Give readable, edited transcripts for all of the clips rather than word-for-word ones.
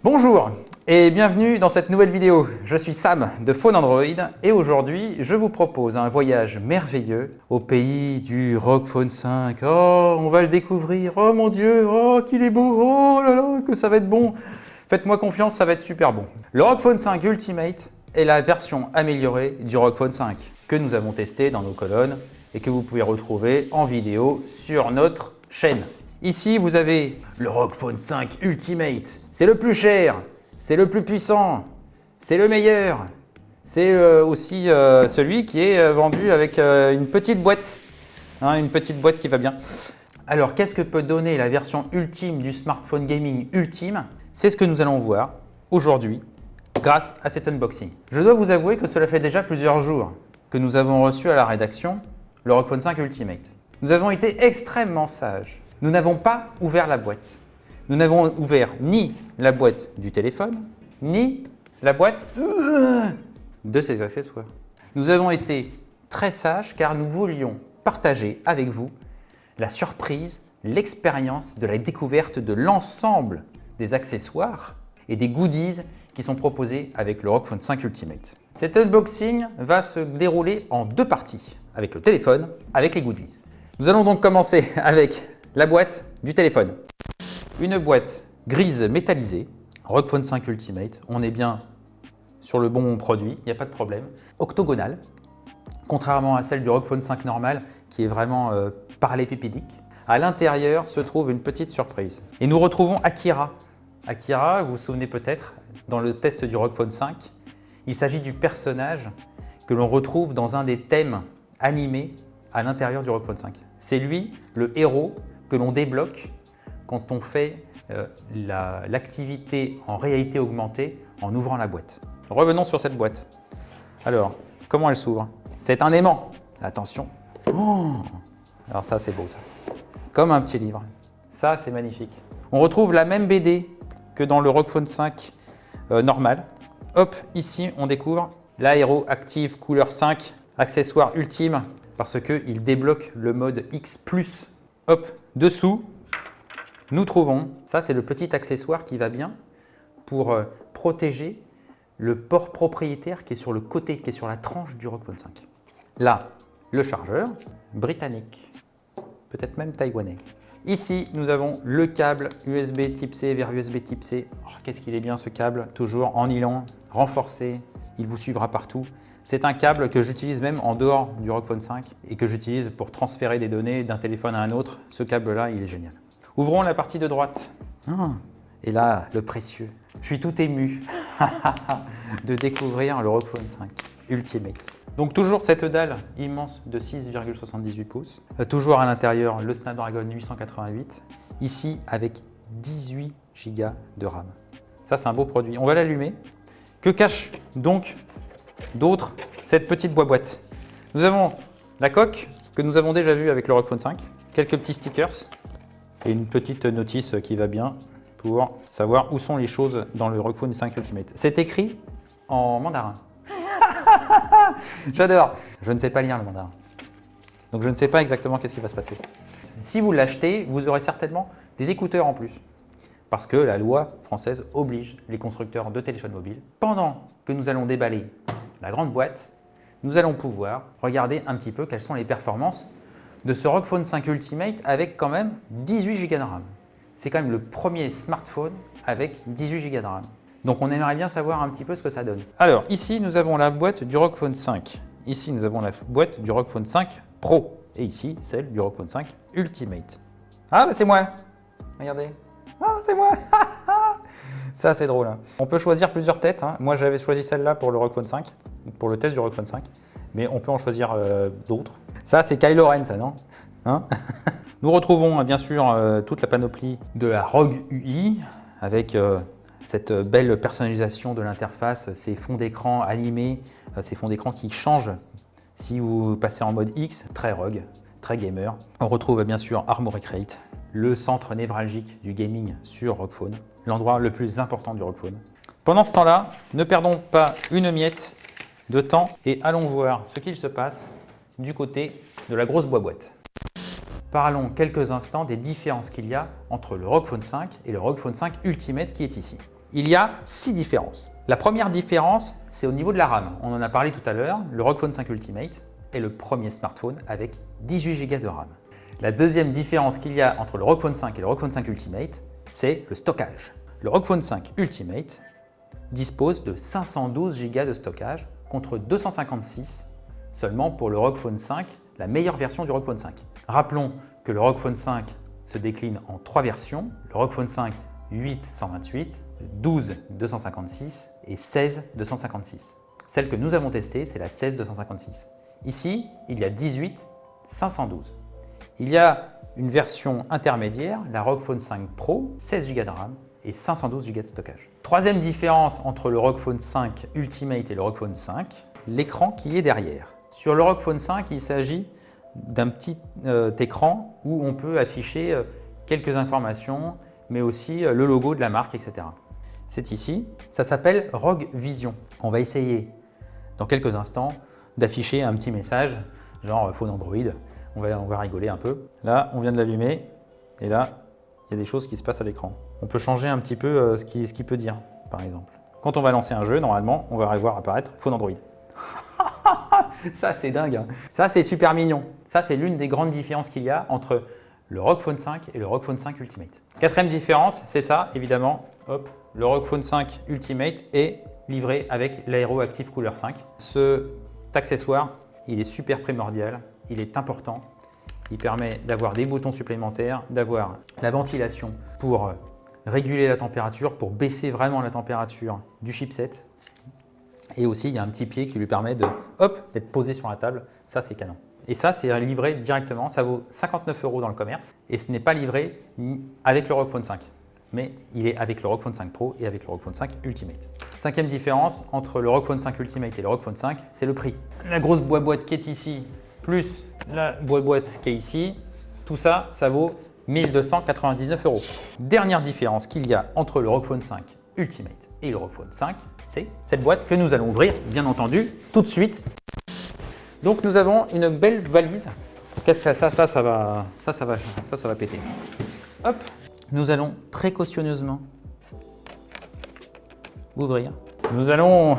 Bonjour et bienvenue dans cette nouvelle vidéo. Je suis Sam de Phone Android et aujourd'hui je vous propose un voyage merveilleux au pays du ROG Phone 5. Oh, on va le découvrir. Oh mon Dieu, oh qu'il est beau, oh là là, que ça va être bon. Faites-moi confiance, ça va être super bon. Le ROG Phone 5 Ultimate est la version améliorée du ROG Phone 5 que nous avons testé dans nos colonnes et que vous pouvez retrouver en vidéo sur notre chaîne. Ici, vous avez le ROG Phone 5 Ultimate. C'est le plus cher, c'est le plus puissant, c'est le meilleur. C'est aussi celui qui est vendu avec une petite boîte, une petite boîte qui va bien. Alors, qu'est-ce que peut donner la version ultime du smartphone gaming ultime? C'est ce que nous allons voir aujourd'hui grâce à cet unboxing. Je dois vous avouer que cela fait déjà plusieurs jours que nous avons reçu à la rédaction le ROG Phone 5 Ultimate. Nous avons été extrêmement sages. Nous n'avons pas ouvert la boîte. Nous n'avons ouvert ni la boîte du téléphone, ni la boîte de ses accessoires. Nous avons été très sages car nous voulions partager avec vous la surprise, l'expérience de la découverte de l'ensemble des accessoires et des goodies qui sont proposés avec le ROG Phone 5 Ultimate. Cet unboxing va se dérouler en deux parties, avec le téléphone, avec les goodies. Nous allons donc commencer avec la boîte du téléphone. Une boîte grise métallisée, ROG Phone 5 Ultimate. On est bien sur le bon produit, il n'y a pas de problème. Octogonale, contrairement à celle du ROG Phone 5 normal qui est vraiment parallélépipédique. À l'intérieur se trouve une petite surprise. Et nous retrouvons Akira. Akira, vous vous souvenez peut-être, dans le test du ROG Phone 5, il s'agit du personnage que l'on retrouve dans un des thèmes animés à l'intérieur du ROG Phone 5. C'est lui, le héros, que l'on débloque quand on fait l'activité en réalité augmentée en ouvrant la boîte. Revenons sur cette boîte. Alors, comment elle s'ouvre? C'est un aimant. Attention. Oh, alors ça, c'est beau ça. Comme un petit livre. Ça, c'est magnifique. On retrouve la même BD que dans le ROG Phone 5 normal. Hop, ici, on découvre l'Aero Active Cooler 5, accessoire ultime, parce qu'il débloque le mode X+. Hop, dessous, nous trouvons, ça c'est le petit accessoire qui va bien pour protéger le port propriétaire qui est sur le côté, qui est sur la tranche du ROG Phone 5. Là, le chargeur, britannique, peut-être même taïwanais. Ici, nous avons le câble USB Type C vers USB Type C. Oh, qu'est-ce qu'il est bien ce câble, toujours en nylon, renforcé, il vous suivra partout. C'est un câble que j'utilise même en dehors du ROG Phone 5 et que j'utilise pour transférer des données d'un téléphone à un autre. Ce câble-là, il est génial. Ouvrons la partie de droite. Et là, le précieux. Je suis tout ému de découvrir le ROG Phone 5 Ultimate. Donc toujours cette dalle immense de 6,78 pouces. Toujours à l'intérieur le Snapdragon 888. Ici avec 18 Go de RAM. Ça, c'est un beau produit. On va l'allumer. Que cache donc d'autres cette petite boîte? Nous avons la coque que nous avons déjà vue avec le ROG Phone 5, quelques petits stickers et une petite notice qui va bien pour savoir où sont les choses dans le ROG Phone 5 Ultimate. C'est écrit en mandarin. J'adore. Je ne sais pas lire le mandarin. Donc je ne sais pas exactement qu'est-ce qui va se passer. Si vous l'achetez, vous aurez certainement des écouteurs en plus. Parce que la loi française oblige les constructeurs de téléphones mobiles. Pendant que nous allons déballer la grande boîte, nous allons pouvoir regarder un petit peu quelles sont les performances de ce ROG Phone 5 Ultimate avec quand même 18 Go de RAM. C'est quand même le premier smartphone avec 18 Go de RAM. Donc on aimerait bien savoir un petit peu ce que ça donne. Alors ici nous avons la boîte du ROG Phone 5. Ici nous avons la boîte du ROG Phone 5 Pro. Et ici celle du ROG Phone 5 Ultimate. Ah bah c'est moi. Regardez. Ah c'est moi. Ça c'est drôle. On peut choisir plusieurs têtes. Moi j'avais choisi celle-là pour le ROG Phone 5, pour le test du ROG Phone 5. Mais on peut en choisir d'autres. Ça c'est Kylo Ren ça non? Nous retrouvons bien sûr toute la panoplie de la ROG UI avec cette belle personnalisation de l'interface, ces fonds d'écran animés, ces fonds d'écran qui changent si vous passez en mode X, très ROG, très gamer. On retrouve bien sûr Armoury Crate, le centre névralgique du gaming sur ROG Phone, l'endroit le plus important du ROG Phone. Pendant ce temps-là, ne perdons pas une miette de temps et allons voir ce qu'il se passe du côté de la grosse boîte. Parlons quelques instants des différences qu'il y a entre le ROG Phone 5 et le ROG Phone 5 Ultimate qui est ici. il y a 6 différences. La première différence, c'est au niveau de la RAM. On en a parlé tout à l'heure, le ROG Phone 5 Ultimate est le premier smartphone avec 18 Go de RAM. La deuxième différence qu'il y a entre le ROG Phone 5 et le ROG Phone 5 Ultimate, c'est le stockage. Le ROG Phone 5 Ultimate dispose de 512 Go de stockage contre 256 seulement pour le ROG Phone 5, la meilleure version du ROG Phone 5. Rappelons que le ROG Phone 5 se décline en 3 versions, le ROG Phone 5 8 128, 12 256 et 16 256. Celle que nous avons testée, c'est la 16 256. Ici, il y a 18 512. Il y a une version intermédiaire, la ROG Phone 5 Pro, 16 Go de RAM et 512 Go de stockage. Troisième différence entre le ROG Phone 5 Ultimate et le ROG Phone 5, l'écran qui est derrière. Sur le ROG Phone 5, il s'agit d'un petit écran où on peut afficher quelques informations, mais aussi le logo de la marque, etc. C'est ici, ça s'appelle ROG Vision. On va essayer dans quelques instants d'afficher un petit message, genre phone Android. On va rigoler un peu. Là, on vient de l'allumer et là, il y a des choses qui se passent à l'écran. On peut changer un petit peu ce qu'il peut dire, par exemple. Quand on va lancer un jeu, normalement, on va voir apparaître phone Android. Ça, c'est dingue, hein. Ça, c'est super mignon. Ça, c'est l'une des grandes différences qu'il y a entre le ROG Phone 5 et le ROG Phone 5 Ultimate. Quatrième différence, c'est ça, évidemment. Hop, le ROG Phone 5 Ultimate est livré avec l'Aero Active Cooler 5. Cet accessoire, il est super primordial, il est important. Il permet d'avoir des boutons supplémentaires, d'avoir la ventilation pour réguler la température, pour baisser vraiment la température du chipset. Et aussi, il y a un petit pied qui lui permet d'être posé sur la table. Ça, c'est canon. Et ça, c'est livré directement. Ça vaut 59 € dans le commerce. Et ce n'est pas livré avec le ROG Phone 5. Mais il est avec le ROG Phone 5 Pro et avec le ROG Phone 5 Ultimate. Cinquième différence entre le ROG Phone 5 Ultimate et le ROG Phone 5, c'est le prix. La grosse boîte qui est ici, plus la boîte qui est ici, tout ça, ça vaut 1299 €. Dernière différence qu'il y a entre le ROG Phone 5 Ultimate et le ROG Phone 5, c'est cette boîte que nous allons ouvrir, bien entendu, tout de suite. Donc nous avons une belle valise. Qu'est-ce que ça va péter. Hop, nous allons précautionneusement ouvrir. Nous allons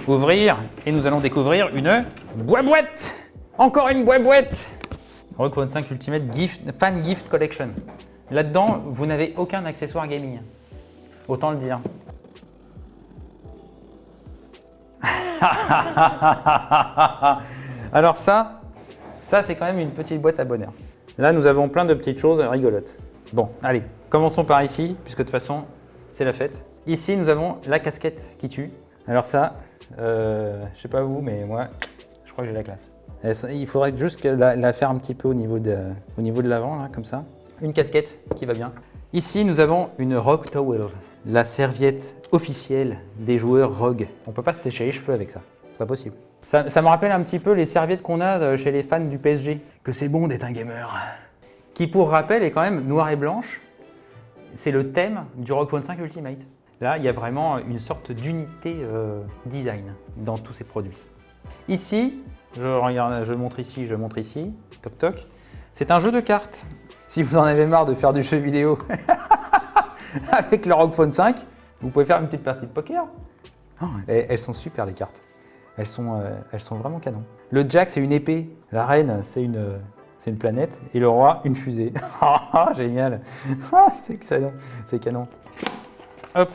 ouvrir et nous allons découvrir une boîte. Encore une boîte. ROG Phone 5 Ultimate Fan Gift Collection. Là-dedans, vous n'avez aucun accessoire gaming. Autant le dire. Alors ça c'est quand même une petite boîte à bonheur. Là, nous avons plein de petites choses rigolotes. Bon, allez, commençons par ici, puisque de toute façon, c'est la fête. Ici, nous avons la casquette qui tue. Alors ça, je sais pas vous, mais moi, je crois que j'ai la classe. Il faudrait juste la faire un petit peu au niveau de l'avant, là, comme ça. Une casquette qui va bien. Ici, nous avons une ROG Towel, la serviette officielle des joueurs ROG. On ne peut pas se sécher les cheveux avec ça, c'est pas possible. Ça me rappelle un petit peu les serviettes qu'on a chez les fans du PSG. Que c'est bon d'être un gamer. Qui, pour rappel, est quand même noire et blanche. C'est le thème du ROG Phone 5 Ultimate. Là, il y a vraiment une sorte d'unité design dans tous ces produits. Ici, je montre ici, toc toc. C'est un jeu de cartes. Si vous en avez marre de faire du jeu vidéo avec le ROG Phone 5, vous pouvez faire une petite partie de poker. Oh, elles sont super les cartes. Elles sont vraiment canon. Le Jack, c'est une épée. La reine, c'est une planète. Et le roi, une fusée. Génial. C'est excellent. C'est canon. Hop.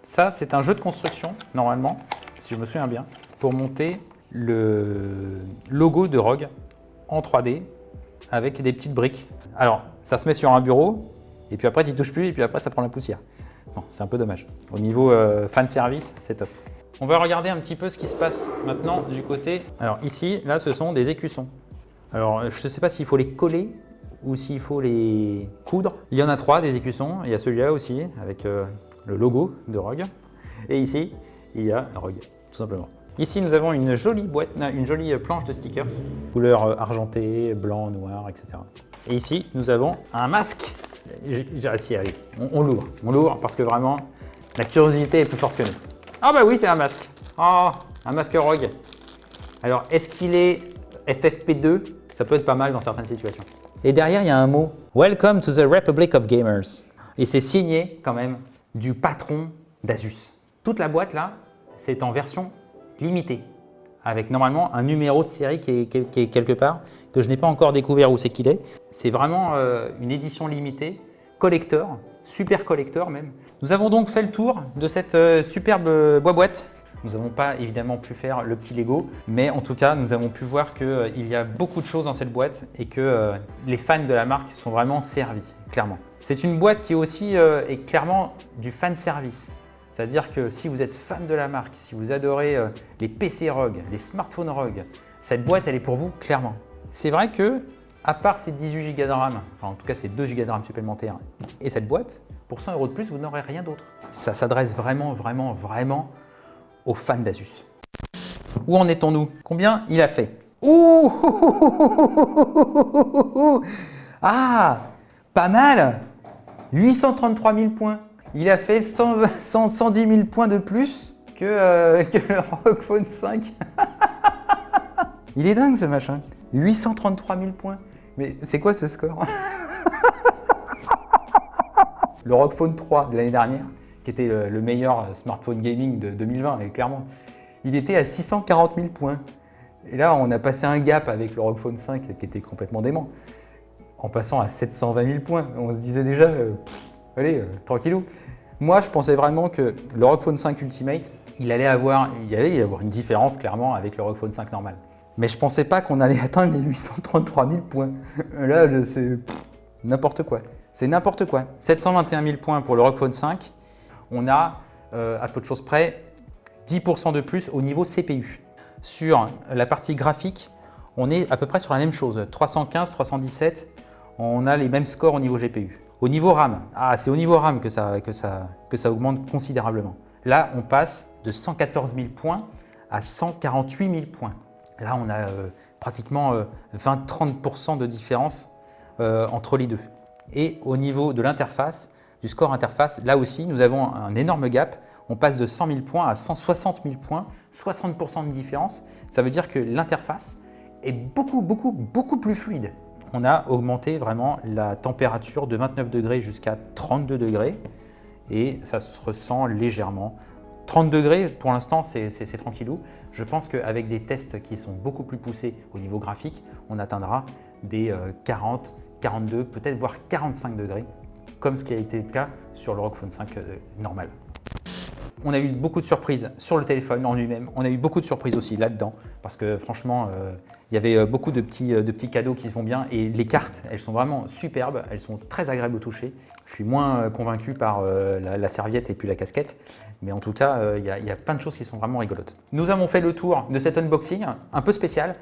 Ça, c'est un jeu de construction, normalement, si je me souviens bien, pour monter le logo de ROG en 3D avec des petites briques. Alors, ça se met sur un bureau, et puis après, tu ne touches plus, et puis après, ça prend la poussière. Bon, c'est un peu dommage. Au niveau fan service, c'est top. On va regarder un petit peu ce qui se passe maintenant du côté. Alors ici, là, ce sont des écussons. Alors, je ne sais pas s'il faut les coller ou s'il faut les coudre. Il y en a 3 des écussons. Il y a celui-là aussi, avec le logo de ROG. Et ici, il y a ROG, tout simplement. Ici, nous avons une jolie planche de stickers, couleur argentée, blanc, noir, etc. Et ici, nous avons un masque. J'ai réussi à aller. On l'ouvre parce que vraiment, la curiosité est plus forte que nous. Ah bah oui, c'est un masque. Oh, un masque ROG. Alors, est-ce qu'il est FFP2? Ça peut être pas mal dans certaines situations. Et derrière, il y a un mot. Welcome to the Republic of Gamers. Et c'est signé quand même du patron d'Asus. Toute la boîte là, c'est en version limitée, avec normalement un numéro de série qui est quelque part, que je n'ai pas encore découvert où c'est qu'il est. C'est vraiment une édition limitée, collector, super collector même. Nous avons donc fait le tour de cette superbe boîte. Nous n'avons pas évidemment pu faire le petit Lego, mais en tout cas, nous avons pu voir qu'il y a beaucoup de choses dans cette boîte et que les fans de la marque sont vraiment servis, clairement. C'est une boîte qui aussi est clairement du fan service. C'est-à-dire que si vous êtes fan de la marque, si vous adorez les PC ROG, les smartphones ROG, cette boîte, elle est pour vous, clairement. C'est vrai que, à part ces 18 Go de RAM, enfin en tout cas ces 2 Go de RAM supplémentaires, et cette boîte, pour 100 € de plus, vous n'aurez rien d'autre. Ça s'adresse vraiment aux fans d'Asus. Où en étons-nous? Combien il a fait? Ouh! Ah! Pas mal! 833 000 points. Il a fait 110 000 points de plus que le ROG Phone 5. Il est dingue ce machin. 833 000 points. Mais c'est quoi ce score? Le ROG Phone 3 de l'année dernière, qui était le meilleur smartphone gaming de 2020, et clairement, il était à 640 000 points. Et là, on a passé un gap avec le ROG Phone 5 qui était complètement dément, en passant à 720 000 points. On se disait déjà, allez, tranquillou. Moi, je pensais vraiment que le ROG Phone 5 Ultimate, il allait y avoir une différence clairement avec le ROG Phone 5 normal. Mais je pensais pas qu'on allait atteindre les 833 000 points. Là, c'est n'importe quoi. C'est n'importe quoi. 721 000 points pour le ROG Phone 5. On a, à peu de choses près, 10% de plus au niveau CPU. Sur la partie graphique, on est à peu près sur la même chose. 315, 317, on a les mêmes scores au niveau GPU. Au niveau RAM, c'est au niveau RAM que ça augmente considérablement. Là, on passe de 114 000 points à 148 000 points. Là, on a pratiquement 20-30% de différence entre les deux. Et au niveau de l'interface, du score interface, là aussi, nous avons un énorme gap. On passe de 100 000 points à 160 000 points, 60% de différence. Ça veut dire que l'interface est beaucoup plus fluide. On a augmenté vraiment la température de 29 degrés jusqu'à 32 degrés et ça se ressent légèrement. 30 degrés, pour l'instant, c'est tranquillou. Je pense qu'avec des tests qui sont beaucoup plus poussés au niveau graphique, on atteindra des 40, 42, peut-être voire 45 degrés, comme ce qui a été le cas sur le ROG Phone 5 normal. On a eu beaucoup de surprises sur le téléphone en lui-même. On a eu beaucoup de surprises aussi là-dedans parce que franchement, il y avait beaucoup de petits cadeaux qui se vont bien et les cartes, elles sont vraiment superbes. Elles sont très agréables au toucher. Je suis moins convaincu par la serviette et puis la casquette. Mais en tout cas, il y a plein de choses qui sont vraiment rigolotes. Nous avons fait le tour de cet unboxing un peu spécial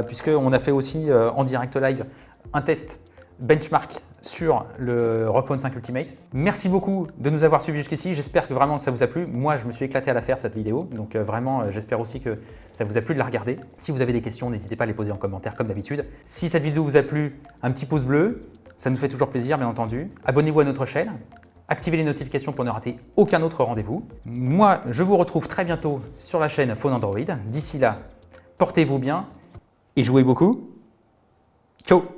puisqu'on a fait aussi en direct live un test benchmark sur le ROG Phone 5 Ultimate. Merci beaucoup de nous avoir suivis jusqu'ici. J'espère que vraiment ça vous a plu. Moi, je me suis éclaté à la faire cette vidéo. Donc vraiment, j'espère aussi que ça vous a plu de la regarder. Si vous avez des questions, n'hésitez pas à les poser en commentaire comme d'habitude. Si cette vidéo vous a plu, un petit pouce bleu. Ça nous fait toujours plaisir, bien entendu. Abonnez-vous à notre chaîne. Activez les notifications pour ne rater aucun autre rendez-vous. Moi, je vous retrouve très bientôt sur la chaîne Phone Android. D'ici là, portez-vous bien et jouez beaucoup. Ciao!